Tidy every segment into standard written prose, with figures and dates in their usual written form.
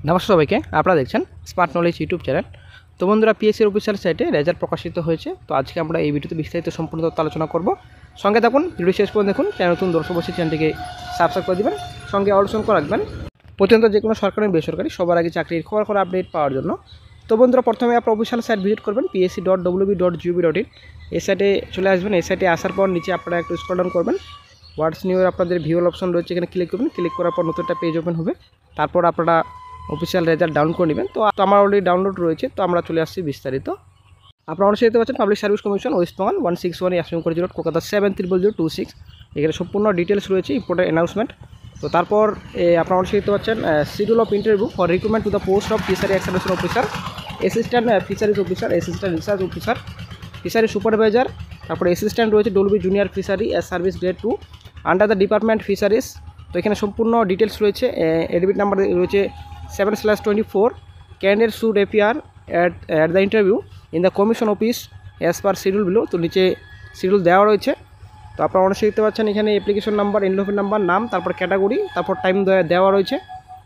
নমস্কার সবাইকে, আপনারা দেখছেন স্মার্ট নলেজ ইউটিউব চ্যানেল। তো বন্ধুরা, পিএসসির অফিসিয়াল সাইটে রেজাল্ট প্রকাশিত হয়েছে। তো আজকে আমরা এই ভিডিওতে বিস্তারিত সম্পূর্ণ তথ্য আলোচনা করব। সঙ্গে থাকুন, ভিডিও শেষ পর্যন্ত দেখুন। চ্যানেল নতুন দর্শক বসে চ্যানেলটিকে সাবস্ক্রাইব করে দেবেন, সঙ্গে অবশ্যই করে রাখবেন প্রতিনিয়ত যে কোনো সরকারি বেসরকারি সবার আগে চাকরির খবর আপডেট পাওয়ার জন্য। তো বন্ধুরা, প্রথমে আপনার অফিসিয়াল সাইট ভিজিট করবেন psc.wb.gov.in। এই সাইটে চলে আসবেন। এই সাইটে আসার পর নিচে আপনারা একটু স্ক্রল ডাউন করবেন। হোয়াটস নিউ আপনাদের ভিউয়াল অপশন রয়েছে, এখানে ক্লিক করবেন। ক্লিক করার পর নতুন একটা পেজ ওপেন হবে। তারপর আপনারা অফিসিয়াল রেজাল্ট ডাউনলোড করে নেবেন। তো আমার অলরেডি ডাউনলোড রয়েছে, তো আমরা চলে আসছি বিস্তারিত। আপনারা অবশ্যই দেখতে পাচ্ছেন public service commission West Bengal 161 assume করে জিরো কলকাতা 70026। এখানে সম্পূর্ণ ডিটেলস রয়েছে, ইম্পর্টেন্ট অ্যানাউন্সমেন্ট। তো তারপর আপনারা অবশ্যই দেখতে পাচ্ছেন schedule of interview for recruitment to the post of fishery extension officer, assistant fisheries officer, assistant research officer, fishery supervisor, তারপরে অ্যাসিস্ট্যান্ট রয়েছে WB junior fishery as service grade 2 under the department fisheries. তো এখানে সম্পূর্ণ details রয়েছে। Admit number রয়েছে 7/24। Candidate should appear at the interview in the commission office as per schedule below। তো নিচে schedule দেওয়া রয়েছে। তো আপনারা অবশ্যই দেখতে পাচ্ছেন এখানে অ্যাপ্লিকেশন নাম্বার, এনভেলপ নাম্বার, নাম, তারপর ক্যাটাগরি, তারপর টাইম দেওয়া রয়েছে।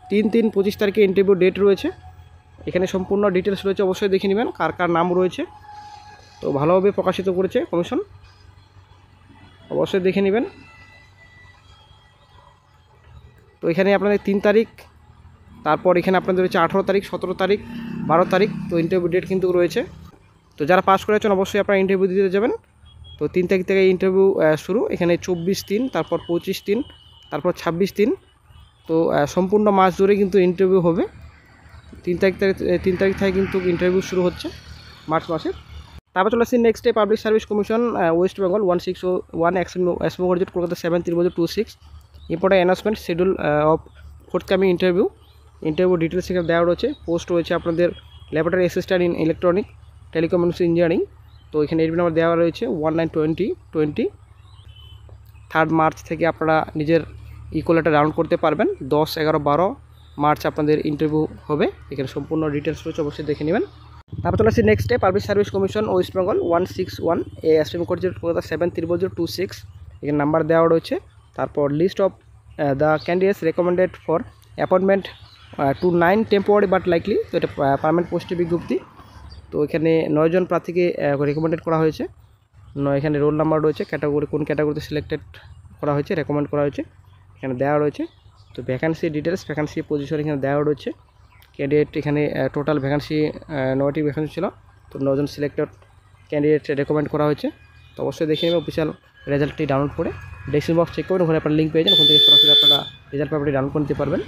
3/3/25 তারিখে ইন্টারভিউ ডেট রয়েছে। এখানে সম্পূর্ণ ডিটেলস রয়েছে, অবশ্যই দেখে নেবেন কার কার নাম রয়েছে। তো ভালোভাবে প্রকাশিত করেছে কমিশন, অবশ্যই দেখে নেবেন। তো এখানে আপনাদের 3 তারিখ, তারপর এখানে আপনাদের রয়েছে 18 তারিখ, 17 তারিখ, 12 তারিখ। তো ইন্টারভিউ ডেট কিন্তু রয়েছে। তো যারা পাস করেছেন অবশ্যই আপনারা ইন্টারভিউ দিতে যাবেন। তো 3 তারিখ থেকে ইন্টারভিউ শুরু। এখানে 24/3, তারপর 25/3, তারপর 26/3। তো সম্পূর্ণ মাস ধরে কিন্তু ইন্টারভিউ হবে। 3 তারিখ থেকে কিন্তু ইন্টারভিউ শুরু হচ্ছে মার্চ মাসে। তারপর চলে আসছি next day public service commission West Bengal 161 assume Kolkata 7/3/26। Important announcement schedule of forthcoming interview details এখানে দেওয়া রয়েছে। পোস্ট রয়েছে আপনাদের laboratory assistant in electronic telecommunication engineering. তো এখানে এডমিট নাম্বার দেওয়া রয়েছে 192020। 3 মার্চ থেকে আপনারা নিজের ইকোলেটার ডাউনলোড করতে পারবেন। 10, 11, 12 মার্চ আপনাদের ইন্টারভিউ হবে। এখানে সম্পূর্ণ ডিটেলস রয়েছে, অবশ্যই দেখে নেবেন। তারপর চলে আসছি next day public service commission West Bengal 161 assume করে কলকাতা 7/3/26। এখানে নাম্বার দেওয়া রয়েছে। তারপর list of the candidates recommended for appointment to 9 temporary but likely. তো এটা পার্মানেন্ট পোস্টের বিজ্ঞপ্তি। তো এখানে 9 জন প্রার্থীকে রেকমেন্ডেড করা হয়েছে। এখানে রোল নাম্বার রয়েছে, ক্যাটাগরি কোন ক্যাটাগরিতে সিলেক্টেড করা হয়েছে, রেকমেন্ড করা হয়েছে এখানে দেওয়া রয়েছে। তো ভ্যাকান্সি ডিটেলস, ভ্যাকান্সি পজিশন এখানে দেওয়া রয়েছে। ক্যান্ডিডেট এখানে টোটাল ভ্যাকান্সি 9টি ভ্যাকান্সি ছিল। তো 9 জন সিলেক্টেড ক্যান্ডিডেট রেকমেন্ড করা হয়েছে। তো অবশ্যই দেখে নেবেন অফিসিয়াল রেজাল্টটি ডাউনলোড করে। ডেসক্রিপশন বক্স চেক করবেন, ওখানে আপনারা লিঙ্ক পেয়ে যান। ওখান থেকে সরাসরি আপনারা রেজাল্ট পেপারটি ডাউনলোড করে নিতে পারবেন।